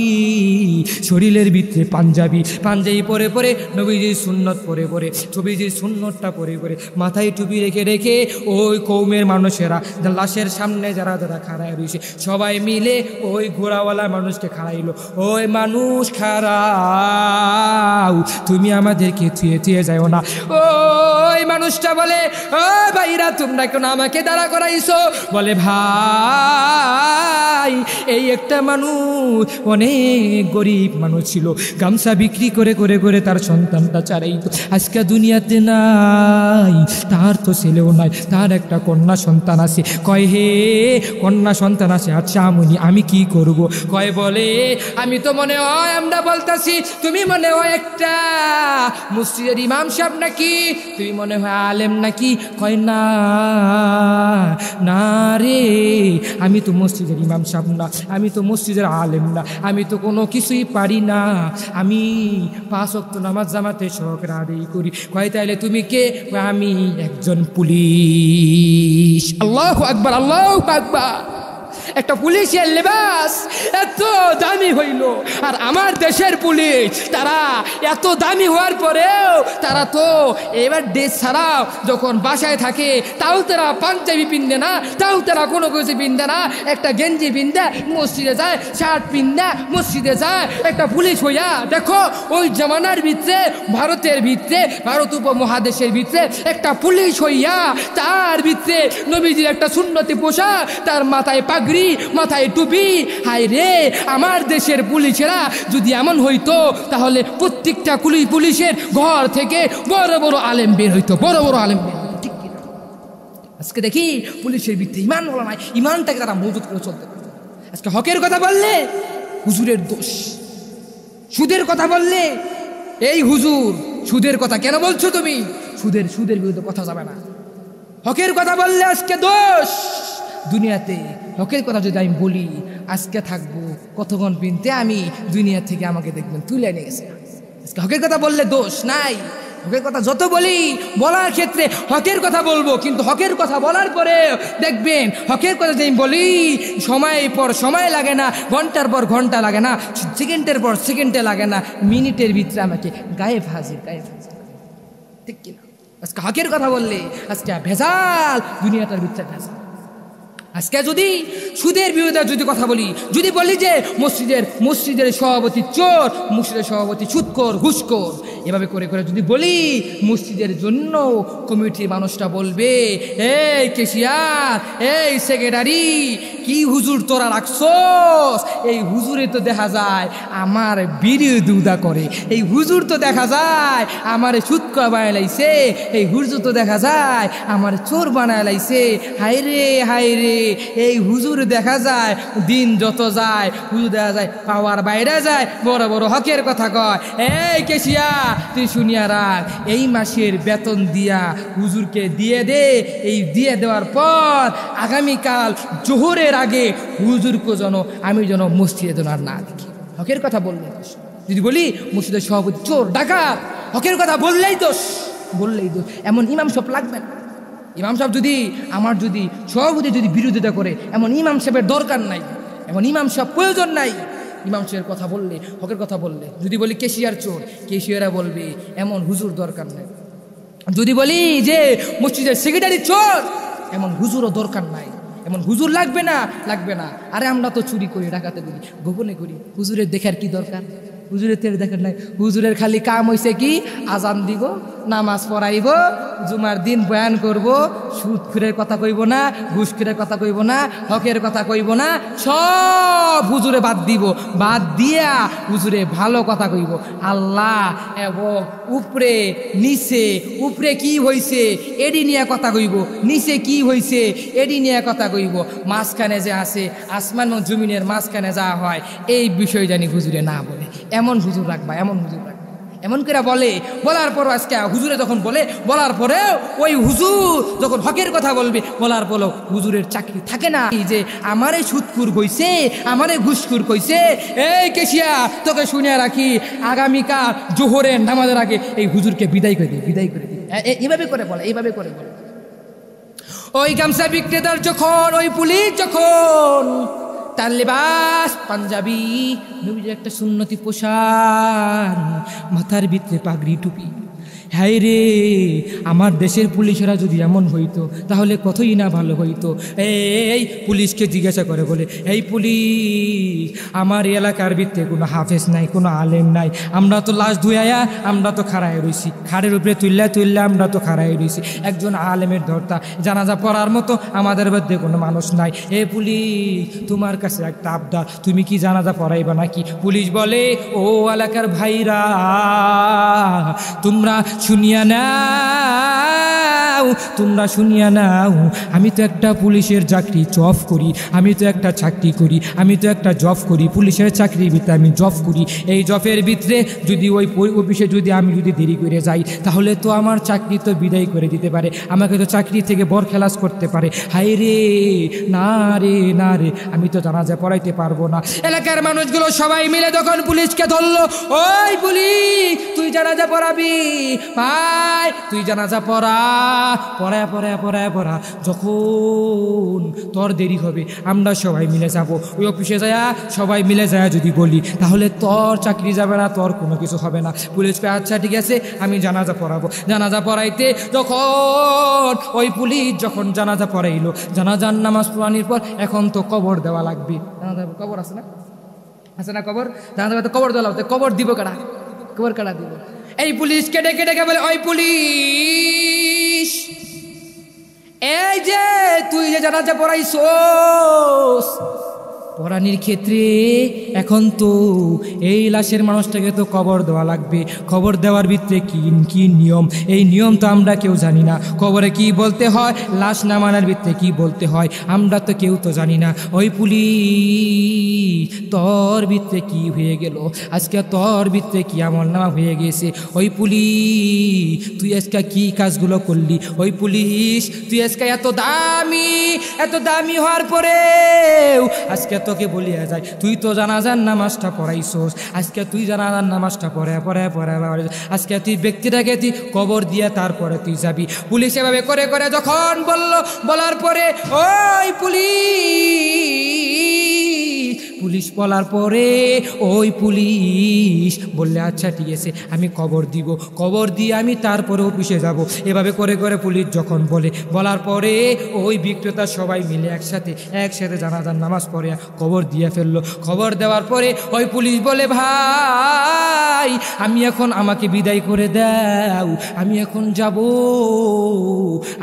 Speaker 1: শরীরের ভিতরে পাঞ্জাবি, পাঞ্জাবি পরে পরে, নবীজির সুন্নত পরে পরে, নবীজির সুন্নতটা পরে পরে, মাথায় টুপি রেখে রেখে ওই কৌমের মানুষেরা লাশের সামনে যারা যারা খাড়ায় রয়েছে সবাই মিলে ওই ঘোড়াওয়ালা মানুষকে খাড়াইলো। ওই মানুষ খাড়াও, তুমি আমাদেরকে থুয়ে থুয়ে যাও না। ওই মানুষটা বলে, ও ভাইরা, তোমরা কেন আমাকে দাঁড়া করাইছো? বলে, ভাই, এই একটা মানুষ অনেক গরিব মানুষ ছিল, গামছা বিক্রি করে করে করে তার সন্তানটা চারাইতো, আজকে দুনিয়াতে নাই, তার তো ছেলেও নাই, তার একটা কন্যা সন্তান আছে। কয়, হে, কন্যা সন্তান আছে, আচ্ছা আমনি আমি কি করব? কয়, বলে, আমি তো মনে হয়, আমরা বলতাছি, তুমি মনে হয় একটা মসজিদের ইমাম সাহেব নাকি, তুমি মনে হয় আলেম নাকি? কয়, না না রে, আমি তো মসজিদের ইমাম সাহেব না, আমি তো মসজিদের আলেম না, আমি তো কোনো কিছুই পারি না, আমি 5 ওয়াক্ত নামাজ জামাতে সহকারে আদায় করি। কয়, তাইলে তুমি কে? আমি একজন পুলিশ। আল্লাহু আকবার, আল্লাহু আকবার। একটা পুলিশের লেবাস এত দামি হইল, আর আমার দেশের পুলিশ তারা এত দামি হওয়ার পরেও তারা তো এবার দেশ ছাড়াও যখন বাসায় থাকে তাও তারা পাঞ্জাবি পিনবে না, তাও তারা কোনো কিছু পিনবে না, একটা গেঞ্জি পিনতে মসজিদে যায়, শার্ট পিনতে মসজিদে যায়। একটা পুলিশ হইয়া দেখো, ওই জামানার ভিতরে, ভারতের ভিতরে, ভারত উপমহাদেশের ভিতরে একটা পুলিশ হইয়া তার ভিতরে নবীজির একটা সুন্নতি পোশাক, তার মাথায় পাগড়ি, মাথায় টুপি। হায় রে, আমার দেশের পুলিশেরা যদি এমন হইতো তাহলে প্রত্যেকটা পুলিশের ঘর থেকে বড় বড় আলেম বের হইতো, বড় বড় আলেম বের হইতো, ঠিক কিনা? আজকে দেখি পুলিশের ভিতরে ইমান বলা নাই, ইমানটাকে তারা মজুত করে চলতে পারে। আজকে হকের কথা বললে হুজুরের দোষ, সুদের কথা বললে এই হুজুর সুদের কথা কেন বলছো তুমি? সুদের বিরুদ্ধে কথা যাবে না। হকের কথা বললে আজকে দোষ। দুনিয়াতে হকের কথা যদি আমি বলি, আজকে থাকবো কতক্ষণ পিনতে, আমি দুনিয়া থেকে আমাকে দেখবেন তুলে নিয়ে গেছে। আজকে হকের কথা বললে দোষ নাই। হকের কথা যত বলি, বলার ক্ষেত্রে হকের কথা বলবো, কিন্তু হকের কথা বলার পরে দেখবেন হকের কথা যদি বলি, সময়ের পর সময় লাগে না, ঘন্টার পর ঘন্টা লাগে না, সেকেন্ডের পর সেকেন্ডে লাগে না, মিনিটের ভিতরে আমাকে গায়েব হাজির, ঠিক কিনা? আজকে হকের কথা বললে আজকে ভেজাল, দুনিয়াটার ভিতরে ভেজাল। আজকে যদি সুদের বিরুদ্ধে যদি কথা বলি, যদি বলি যে মসজিদের সভাপতি চোর, মসজিদের সভাপতি সুদখোর ঘুষখোর, এভাবে করে করে যদি বলি, মসজিদের জন্য কমিটির মানুষরা বলবে, এই কেশিয়ার, এই সেক্রেটারি, কি হুজুর তোরা রাখছস? এই হুজুরে তো দেখা যায় আমার বিরোধিতা করে, এই হুজুর তো দেখা যায় আমার সুদখোর বানায় লাইছে, এই হুজুর তো দেখা যায় আমার চোর বানায় লাইছে। হায় রে, এই হুজুর দেখা যায় দিন যত যায়, হুজুর দেখা যায় পাওয়ার বাইরে যায়, বড় বড় হকের কথা কয়। এই কেশিয়া, তুই শুনিয়া রাখ, এই মাসের বেতন দিয়া হুজুরকে দিয়ে দে, এই দিয়ে দেওয়ার পর আগামীকাল জোহরের আগে হুজুরকে আমি যেন মসজিদে যেন আর না দেখি। হকের কথা বললে দোষ। যদি বলি মসজিদের সভাপতি চোর ডাকাত, হকের কথা বললেই দোষ। এমন ইমাম সাহেব লাগবে না। ইমাম সাহেব যদি সভাপতি যদি বিরোধিতা করে, এমন ইমাম সাহেবের দরকার নাই, এমন ইমাম সাহেব প্রয়োজন নাই। ইমাম সাহেবের কথা বললে, হকের কথা বললে, যদি বলি কেশিয়ার চোর, কেশিয়ারা বলবে এমন হুজুর দরকার নাই। যদি বলি যে মসজিদের সেক্রেটারি চোর, এমন হুজুরও দরকার নাই, এমন হুজুর লাগবে না। আরে আমরা তো চুরি করি, ডাকাতি করি, গোপনে করি, হুজুরের দেখার কি দরকার? হুজুরের তেরে দেখার নাই। হুজুরের খালি কাম হয়েছে কি, আজান দিব, নামাজ পড়াইব, জুমার দিন বয়ান করব, সুদখোরের কথা কইব না, ঘুষখোরের কথা কইব না, হকের কথা কইব না, সব হুজুরে বাদ দিয়া হুজুরে ভালো কথা কইব। আল্লাহ এবং উপরে কি হইছে এডি নিয়ে কথা কইব, নিচে কি হইছে এডি নিয়ে কথা কইব, মাঝখানে যে আছে আসমান ও জমিনের মাঝখানে যা হয় এই বিষয় জানি হুজুরে না বলে। এমন হুজুর রাখবা। এমন করে বলার পর আজকে হুজুরে যখন বলার পরেও ওই হুজুর যখন হকের কথা বলবে, বলার পরেও হুজুরের চাকরি থাকে না। এই যে আমারে সুদখোর কইছে, আমারে ঘুষখোর কইছে, এই কেশিয়া তোকে শুনে রাখি, আগামীকাল জোহরের নামাজের আগে এই হুজুরকে বিদায় করে দিই। এইভাবে করে বলে। ওই গামছা বিক্রেতার যখন, ওই পুলিশ যখন তার লেবাস পাঞ্জাবি, নবীর একটা সুন্নতি পোশাক, মাথার ভিতরে পাগড়ি টুপি। হায় রে, আমার দেশের পুলিশেরা যদি এমন হইতো তাহলে কতই না ভালো হইতো। এই পুলিশকে জিজ্ঞাসা করে, বলে এই পুলিশ, আমার এলাকার ভিতরে কোনো হাফেজ নাই, কোনো আলেম নাই, আমরা তো লাশ ধুয়াইয়া আমরা তো খাড়ায় রইছি, খাড়ের উপরে তুললে আমরা তো খাড়ায় রইছি, একজন আলেমের ধর্তা জানাজা পড়ার মতো আমাদের মধ্যে কোনো মানুষ নাই। এ পুলিশ, তোমার কাছে একটা আবদার, তুমি কি জানাজা পড়াইবা নাকি? পুলিশ বলে, ও এলাকার ভাইরা, তোমরা শুনিয়া নাও, আমি তো একটা পুলিশের চাকরি জব করি, আমি তো একটা জব করি, পুলিশের চাকরির ভিতরে আমি জব করি। এই জবের ভিতরে যদি ওই অফিসে যদি আমি দেরি করে যাই, তাহলে তো আমার চাকরি তো বিদায় করে দিতে পারে, আমাকে তো চাকরি থেকে বরখালাস করতে পারে। হায় রে, না রে, আমি তো জানাজা পড়াইতে পারবো না। এলাকার মানুষগুলো সবাই মিলে যখন পুলিশকে ধরলো, ওই পুলিশ, তুই জানাজা পড়াবি ভাই, তুই জানাজা পড়া, যখন তোর দেরি হবে আমরা সবাই মিলে যাব ওই অফিসে যায়, সবাই মিলে যায় যদি বলি, তাহলে তোর চাকরি যাবে না, তোর কোনো কিছু হবে না। পুলিশকে আচ্ছা ঠিক আছে, আমি জানাজা পড়াবো। জানাজা পড়াইতে যখন ওই পুলিশ যখন জানাজা পড়াইলো, জানাজার নামাজ পড়ানোর পর এখন তো কবর দেওয়া লাগবে। কবর আছে না কবর, জানাজা কবর দেওয়া লাগবে। কবর দিব কারা? কবর কারা দিব? এই পুলিশকে ডেকে বলে, ওই পুলিশ, এই যে তুই যে জানাজা পড়াইছস, পড়ানির ক্ষেত্রে এখন তো এই লাশের মানুষটাকে তো কবর দেওয়া লাগবে। কবর দেওয়ার ভিতরে কি নিয়ম, এই নিয়ম তো আমরা কেউ জানি না। কবরে কি বলতে হয়, লাশ নামানোর ভিতরে কি বলতে হয়, আমরা তো কেউ তো জানি না। ওই পুলিশ, তোর ভিতরে কি হয়ে গেল আজকে, তোর ভিতরে কি আমলনামা হয়ে গেছে? ওই পুলিশ, তুই আজকে কি কাজগুলো করলি? ওই পুলিশ, তুই আজকে এত দামি হওয়ার পরেও আজকে তোকে বলিয়া যায়, তুই তো জানাজার নামাজটা পড়াইছস, আজকে তুই জানাজার নামাজটা পড়ে আজকে তুই ব্যক্তিটাকে তুই কবর দিয়ে তারপরে তুই যাবি। পুলিশ এভাবে করে যখন বলার পরে ওই পুলিশ পুলিশ বলার পরে ওই পুলিশ বললে আচ্ছা ঠিক আছে আমি কবর দিব, কবর দিয়ে আমি তারপরে অফিসে যাব। এভাবে করে করে পুলিশ যখন বলার পরে ওই বিক্রেতা সবাই মিলে একসাথে জানাজার নামাজ পড়ে কবর দিয়ে ফেললো। খবর দেওয়ার পরে ওই পুলিশ বলে ভাই আমি এখন আমাকে বিদায় করে দাও, আমি এখন যাব,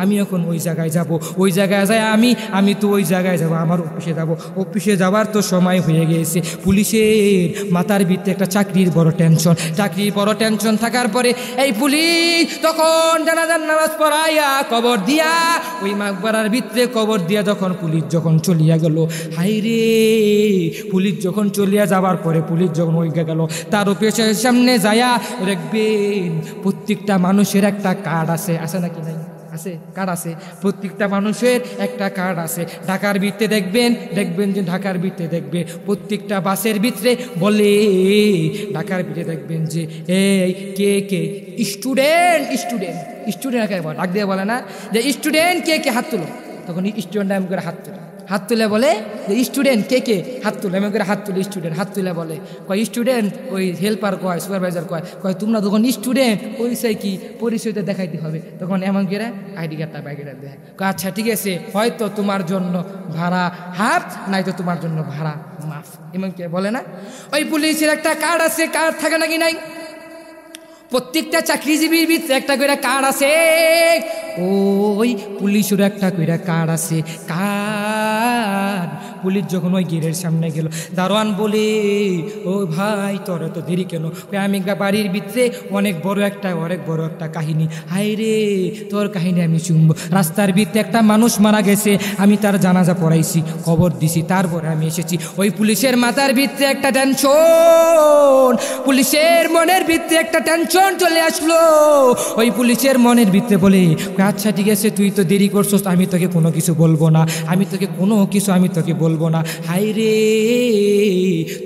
Speaker 1: আমি এখন ওই জায়গায় যাব, ওই জায়গায় যাই আমি তো ওই জায়গায় যাব, আমার অফিসে যাব, অফিসে যাওয়ার তো সময় হয়ে গেছে। পুলিশের মাথার ভিতরে একটা চাকরির বড় টেনশন থাকার পরে এই পুলিশ তখন জানাজার নামাজ পড়াইয়া কবর দিয়া ওই মাকবারার ভিতরে কবর দিয়া পুলিশ যখন চলিয়া গেল, হাইরে পুলিশ যখন চলিয়া যাবার পরে পুলিশ যখন ওই গেল তার অফিসের সামনে যায়া দেখবেন প্রত্যেকটা মানুষের একটা কার্ড আছে নাকি নাই? আছে, কার্ড আছে, প্রত্যেকটা মানুষের একটা কার্ড আছে। ঢাকার ভিতরে দেখবেন যে ঢাকার ভিতরে দেখবে প্রত্যেকটা বাসের ভিতরে বলে, ঢাকার ভিতরে দেখবেন যে এই কে স্টুডেন্ট ডাক দিয়ে বলে না যে স্টুডেন্ট কে হাত তুলো, তখন স্টুডেন্ট এমন করে হাত তুলে বলে যে স্টুডেন্ট কে হাত তুলে, এমন করে হাত তুলে স্টুডেন্ট হাত তুলে বলে, কয় স্টুডেন্ট, ওই হেল্পার কয় সুপারভাইজার কয় তোমরা তখন স্টুডেন্ট, পরিচয় কি, পরিচয়টা দেখাইতে হবে। তখন এমন করে আইডি কার্ডটা দেয়, আচ্ছা ঠিক আছে হয়তো তোমার জন্য ভাড়া হাফ, নাই তো তোমার জন্য ভাড়া মাফ, এমন কে বলে না। ওই পুলিশের একটা কার্ড আছে, কার্ড থাকে নাকি নাই? প্রত্যেকটা চাকরিজীবীর ভিতরে একটা করে কার্ড আছে, ওই পুলিশের একটা করে কার্ড আছে। কার্ড পুলিশ যখন ওই গেটের সামনে গেল, দারোয়ান বলে ও ভাই তোর তো দেরি কেন? আমি বাড়ির ভিতরে অনেক বড় একটা কাহিনী, হাই রে তোর কাহিনী আমি শুনবো। রাস্তার ভিতরে একটা মানুষ মারা গেছে, আমি তার জানাজা পড়াইছি, খবর দিছি, তারপরে আমি এসেছি। ওই পুলিশের মাথার ভিতরে একটা টেনশন, পুলিশের মনের ভিতরে একটা টেনশন চলে আসলো। ওই পুলিশের মনের ভিতরে বলে আচ্ছা ঠিক আছে তুই তো দেরি করছস, আমি তোকে কোনো কিছু বলবো না, আমি তোকে বলবো না। হাই রে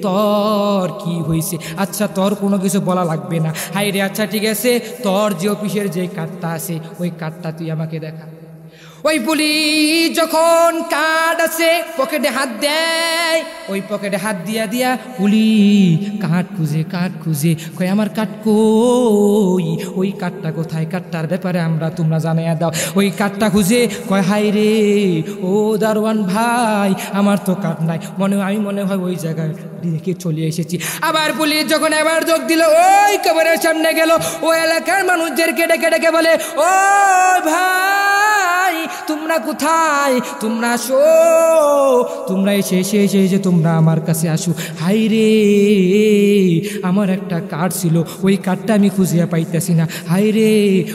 Speaker 1: তোর কি হয়েছে? আচ্ছা তোর কোনো কিছু বলা লাগবে না। হাই রে আচ্ছা ঠিক আছে তোর যে অফিসের যে কার্ডটা আছে ওই কার্ডটা তুই আমাকে দেখা। ওই পুলিশ যখন কার্ড আছে পকেটে হাত দেয়, ওই পকেটে হাত দিয়া পুলিশ কার্ড খুঁজে কই আমার কার্ড কই, ওই কার্ডটা কোথায়, কার্ডটার ব্যাপারে তোমরা জানাইয়া দাও। ওই কার্ডটা খুঁজে কয় হাই রে ও দারোয়ান ভাই আমার তো কার্ড নাই, আমি মনে হয় ওই জায়গায় রেখে চলে এসেছি। আবার পুলিশ যখন আবার যোগ দিল, ওই কবরের সামনে গেল, ওই এলাকার মানুষদেরকে ডেকে বলে ও ভাই তোমরা কোথায়, তোমরা আসো, তোমরা এসে তোমরা আমার কাছে আসো। হাই রে আমার একটা কার্ড ছিল, ওই কার্ডটা আমি খুঁজিয়া পাইতেছি না। হাই রে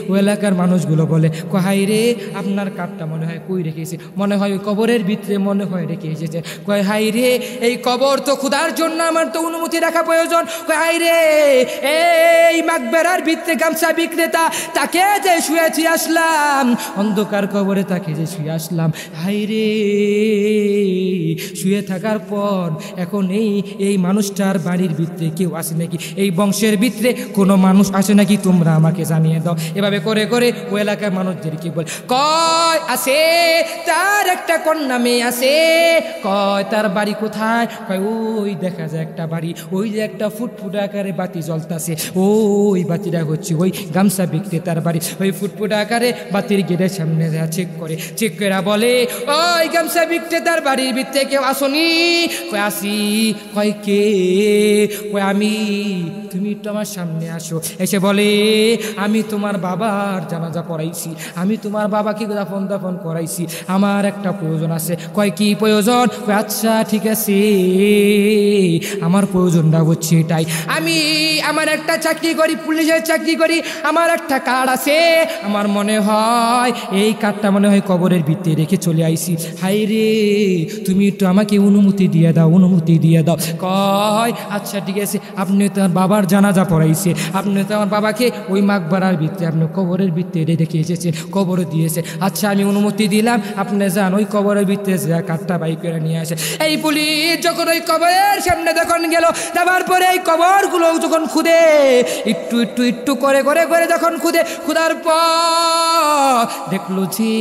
Speaker 1: ওই এলাকার মানুষগুলো বলে হাই রে আপনার কার্ডটা মনে হয় কই রেখেছে, মনে হয় ওই কবরের ভিতরে মনে হয় রেখে এসেছে। কয় হাই রে এই কবর তো খোদার জন্য আমার তো অনুমতি রাখা প্রয়োজন। কয় হাই রে এই মাকবেরার ভিতরে গামছা বিক্রেতা তাকে যে শুয়েছি আসলাম, অন্ধকার কবরে তাকে যে শুয়ে আসলাম, হাই রে শুয়ে থাকার পর এখন এই মানুষটার বাড়ির ভিতরে কেউ আসে নাকি, এই বংশের ভিতরে কোনো মানুষ আসে নাকি, তোমরা আমাকে জানিয়ে দাও। এভাবে করে করে ওই এলাকার মানুষদেরকে বল, কয় আছে তার একটা কন্যা মেয়ে আছে, কয় তার বাড়ি কোথায়, কয় ওই দেখা যায় একটা বাড়ি, ওই যে একটা ফুটফুট আকারে বাতি জ্বলতেছে, ওই বাতিটা হচ্ছে ওই গামছা বিক্রেতার বাড়ি। ওই ফুটফুট আকারে বাতির গেটের সামনে চেক করে বলে ওই গামছা বিক্রেতার বাড়ির ভিতরে কেউ আসনি? কয় আসি। কয় কে? কয় আমি। তুমি একটু আমার সামনে আসো। এসে বলে আমি তোমার বাবার জানাজা পড়াইছি, আমি তোমার বাবাকে দাফন করাইছি, আমার একটা প্রয়োজন আছে। কয় কি প্রয়োজন? কয় আচ্ছা ঠিক আছে আমার প্রয়োজনটা হচ্ছে এটাই, আমার একটা চাকরি করি, পুলিশের চাকরি করি, আমার একটা কার্ড আছে, আমার মনে হয় এই কার্ডটা মনে হয় কবরের ভিতরে রেখে চলে আইছি। হাই রে তুমি একটু আমাকে অনুমতি দিয়ে দাও। কয় আচ্ছা ঠিক আছে আপনি তো আমার বাবার জানাজা পড়াইছে, আপনি তো আমার বাবাকে ওই মাকবারার ভিতরে আপনি কবরের ভিতরে রেখে এসেছে, কবরও দিয়েছে, আচ্ছা আমি অনুমতি দিলাম, আপনি যান ওই কবরের ভিতরে যা কার্ডটা বাই করে নিয়ে আসে। এই পুলিশ যখন ওই কবরের সামনে যখন গেল, যাবার পরে এই কবরগুলো যখন খুদে একটু একটু একটু করে করে করে যখন ক্ষুধার পর দেখলো যে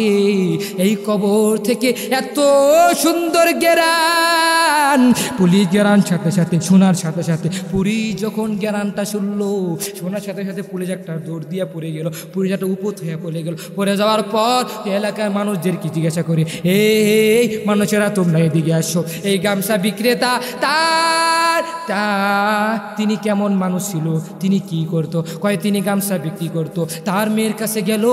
Speaker 1: এই কবর থেকে এত সুন্দর গেরান, পুলিশ গেরান সাথে সাথে শোনার সাথে সাথে পুলিশ যখন গেরানটা শুনলো, শোনার সাথে সাথে পুলিশ একটা দৌড় দিয়ে পড়ে গেল, পুলিশ একটা উপর হয়ে পড়ে গেল। পড়ে যাওয়ার পর এলাকার মানুষদেরকে জিজ্ঞাসা করে, এই মানুষেরা তোমরা এদিকে আসো, এই গামছা বিক্রেতা তিনি কেমন মানুষ ছিল, তিনি কি করতো? কয় তিনি গামছা বিক্রি করতো। তার মেয়ের কাছে গেল,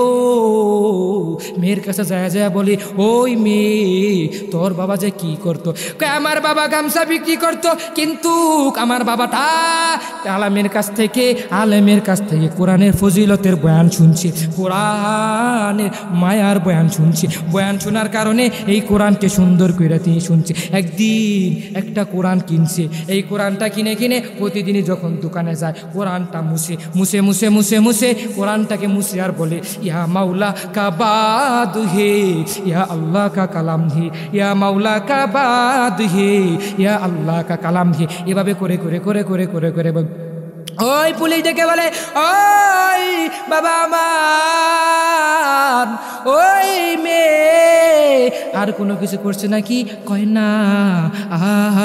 Speaker 1: মেয়ের কাছে যায় বলে, ওই মেয়ে তোর বাবা যে কি করতো? কয় আমার বাবা গামছা বিক্রি করতো, কিন্তু আমার বাবাটা আলেমের কাছ থেকে কোরআনের ফজিলতের বয়ান শুনছে, কোরআনের মায়ার বয়ান শুনছে। বয়ান শোনার কারণে এই কোরআনকে সুন্দর করে তিনি শুনছে। একদিন একটা কোরআন কিনছে, এই কোরআনটা কিনে প্রতিদিনই যখন দোকানে যায় কোরআনটা মুছে কোরআনটাকে মুছে আর বলে, ইয়া মাওলা কা বাদ হে, ইয়া আল্লাহ কা কালাম হে, ইয়া মাওলা কা বাদ হে, ইয়া আল্লাহ কা কালাম হে। এভাবে করে করে করে করে করে করে ওই পুলিশ ডেকে বলে, ওই বাবা আমার, ওই মেয়ে আর কোনো কিছু করছে নাকি? কয় না,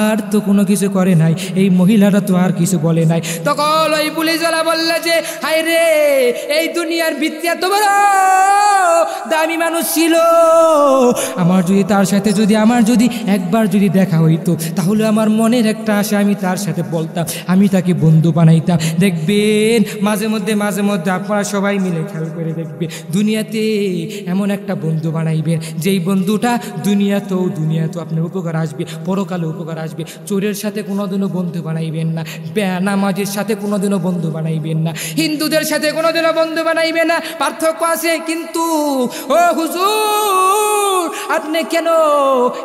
Speaker 1: আর তো কোনো কিছু করে নাই, এই মহিলাটা তো আর কিছু বলে নাই। তখন ওই পুলিশওয়ালা বললে যে, হায় রে, এই দুনিয়ার ভিত্তি এত বড় দামি মানুষ ছিল, আমার যদি তার সাথে আমার একবার দেখা হইতো, তাহলে আমার মনের একটা আশা, আমি তার সাথে বলতাম, আমি তাকে বন্ধু বানাইতাম। দেখবেন মাঝে মধ্যে আপনারা সবাই মিলে খেয়াল করে দেখবে, দুনিয়াতে এমন একটা বন্ধু বানাইবেন যেই বন্ধুটা দুনিয়াতেও আপনার উপকার আসবে, পরকালে উপকার আসবে। চোরের সাথে কোনোদিনও বন্ধু বানাইবেন না, বেনামাজের সাথে কোনোদিনও বন্ধু বানাইবেন না, হিন্দুদের সাথে কোনোদিনও বন্ধু বানাইবেন না। পার্থক্য আছে কিন্তু। ও হুজুর, আপনি কেন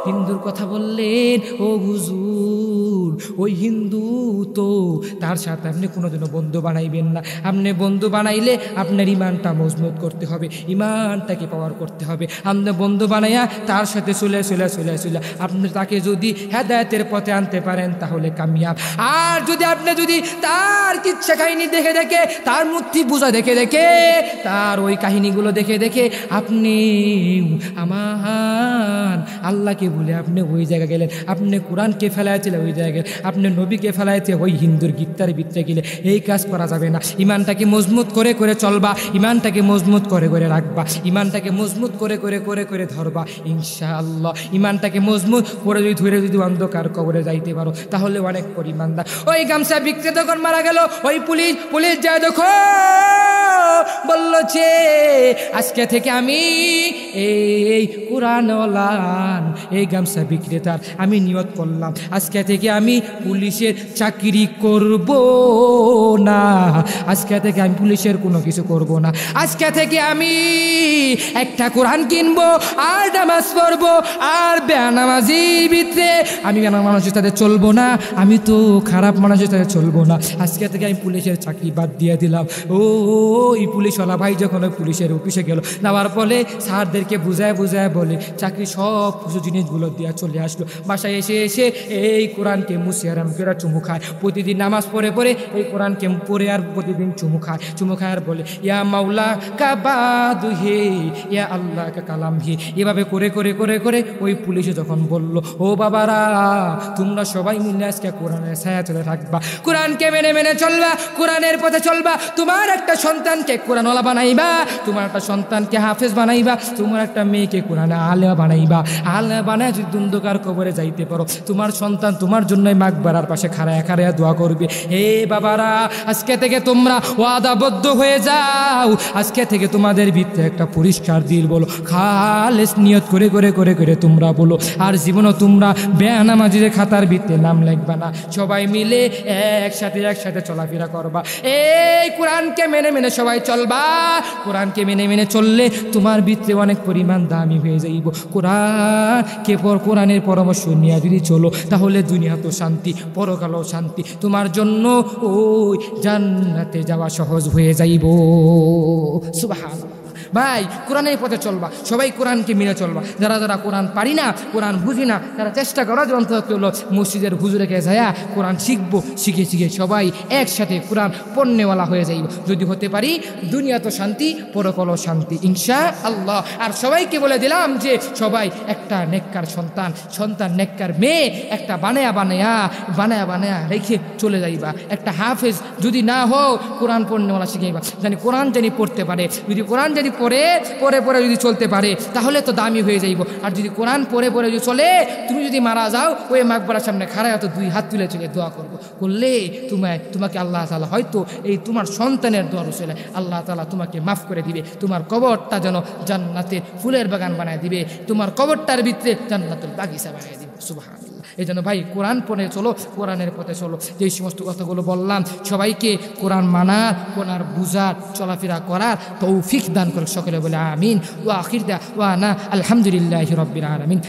Speaker 1: হিন্দুর কথা বললেন? ও হুজুর, ওই হিন্দু তো, তার সাথে আপনি কোনোদিনও বন্ধু বানাইবেন না। আপনি বন্ধু বানাইলে আপনার ইমানটা মজবুত করতে হবে, ইমানটাকে পাওয়ার করতে হবে। আপনি বন্ধু বানাইয়া তার সাথে চলে আপনি তাকে যদি হেদায়েতের পথে আনতে পারেন তাহলে কামিয়াব। আর আপনি তার কিচ্ছা কাহিনী দেখে তার মূর্তি পূজা দেখে তার ওই কাহিনীগুলো দেখে আপনি আমার আল্লাহকে ভুলে আপনি ওই জায়গায় গেলেন, আপনি কোরআনকে ফেলাইছিলেন ওই জায়গায়, আপনি নবীকে ফেলাইছে ওই হিন্দুর গীতার ভিতরে গেলে, এই কাজ করা যাবে না। ইমানটাকে মজবুত করে করে চলবা, ইমানটাকে মজবুত করে করে রাখবা, ইমানটাকে মজবুত করে করে করে করে ধরবা, ইনশাআল্লাহ ইমানটাকে মজবুত করে ধরে অন্ধকার কবরে যাইতে পারো, তাহলে অনেক পরিমাণদার। ওই গামছা বিক্রেতা যখন মারা গেল, ওই পুলিশ যায় দেখো, বলল যে আজকে থেকে আমি এই কোরআনওয়ালার, এই গামছা বিক্রেতার আমি নিয়ত করলাম, আজকে থেকে আমি পুলিশের চাকরি করব না, আজকে থেকে আমি পুলিশের কোনো কিছু করব না, আজকে থেকে আমি একটা কোরআন কিনবো আর নামাজ পড়বো, আর বেনামাজি ভিতরে আমি মানুষের সাথে চলবো না, আমি তো খারাপ মানুষের সাথে চলবো না, আজকে থেকে আমি পুলিশের চাকরি বাদ দিয়ে দিলাম। ওই পুলিশওয়ালা ভাই যখন ওই পুলিশের অফিসে গেল, যাওয়ার ফলে স্যারদেরকে বুঝায় বলে চাকরি সব কিছু জিনিসগুলো দিয়ে চলে আসলো। বাসায় এসে এই কোরআনকে মুছে আরাম করে চুমু খায়, প্রতিদিন নামাজ পড়ে এই কোরআনকে পড়ে আর প্রতিদিন চুমু খায় আর বলে, ইয়া মাওলা কা বাদ হে, ইয়া আল্লাহ কা কালাম হে। এভাবে করে করে করে করে ওই পুলিশে যখন বলল, ও বাবারা, তোমরা সবাই মিলে আজকে কোরআনের ছায়া চলে থাকবা, কোরআনকে মেনে চলবা, কোরআনের পথে চলবা, তোমার একটা সন্তানকে কোরআনওয়ালা বানাইবা, তোমার একটা সন্তানকে হাফেজ বানাইবা, তোমার একটা মেয়েকে কোরআনে আলেমা বানাইবা, আলেমা বানায় যদি অন্ধকার কবরে যাইতে পারো, তোমার সন্তান তোমার জন্যই মাকবারার পাশে খাড়ায়া দোয়া করবে। হে বাবারা, আজকে থেকে তোমরা ওয়াদাবদ্ধ হয়ে যাও, আজকে থেকে তোমাদের ভিতরে একটা পরিষ্কার দিল বলো, খালেস নিয়ত করে করে করে করে তোমরা বলো, আর জীবনও তোমরা বেনামাজিদের খাতার ভিতরে নাম লিখবা না, সবাই মিলে একসাথে চলাফেরা করবা, এই কোরআনকে মেনে সবাই চলবা, কোরআনকে মেনে চললে তোমার ভিতরে অনেক পরিমাণ দামি হয়ে যাইব। কোরআনের পরামর্শ নিয়ে যদি চলো, তাহলে দুনিয়া তো শান্তি, পরকালও শান্তি, তোমার জন্য ওই জান্নাতে যাওয়া সহজ হয়ে যাইব। সুবহানাল্লাহ। ভাই কোরআনের পথে চলবা, সবাই কোরআনকে মেনে চলবা। যারা যারা কোরআন পারি না, কোরআন বুঝি না, তারা চেষ্টা করা যে অন্তত হলো মসজিদের হুজুরেকে যায়া কোরআন শিখবো, শিখে শিখে সবাই একসাথে কোরআন পণ্যওয়ালা হয়ে যাইব। যদি হতে পারি দুনিয়া তো শান্তি, পরকালও শান্তি ইনশা আল্লাহ। আর সবাইকে বলে দিলাম যে সবাই একটা নেককার সন্তান নেককার মেয়ে একটা বানায়া রেখে চলে যাইবা। একটা হাফেজ যদি না হোক কোরআন পড়নেওয়ালা শিখাইবা, জানি কোরআন জানি পড়তে পারে। যদি কোরআন জানি পড়ে যদি চলতে পারে তাহলে তো দামি হয়ে যাইব। আর যদি কোরআন পড়ে যদি চলে, তুমি যদি মারা যাও ওই মাকবারার সামনে খাড়ায় হয়তো 2 হাত তুলে চলে দোয়া করলে তোমাকে আল্লাহ তাআলা হয়তো এই তোমার সন্তানের দোয়া রসুলে আল্লাহ তাআলা তোমাকে মাফ করে দিবে। তোমার কবরটা যেন জান্নাতের ফুলের বাগান বানায় দিবে, তোমার কবরটার ভিতরে জান্নাতুল বাগিচা বানিয়ে দিবে। সুবহানাল্লাহ। এই জন্য ভাই কোরআন পড়ে চলো, কোরআনের পথে চলো। যেই সমস্ত কথাগুলো বললাম সবাইকে কোরআন মানার, কোরআন বুঝার, চলাফেরা করার তৌফিক দান করে সকলে বলে আমিন। ওয়া আখির দাওয়ানা আলহামদুলিল্লাহি রাব্বিল আলামিন।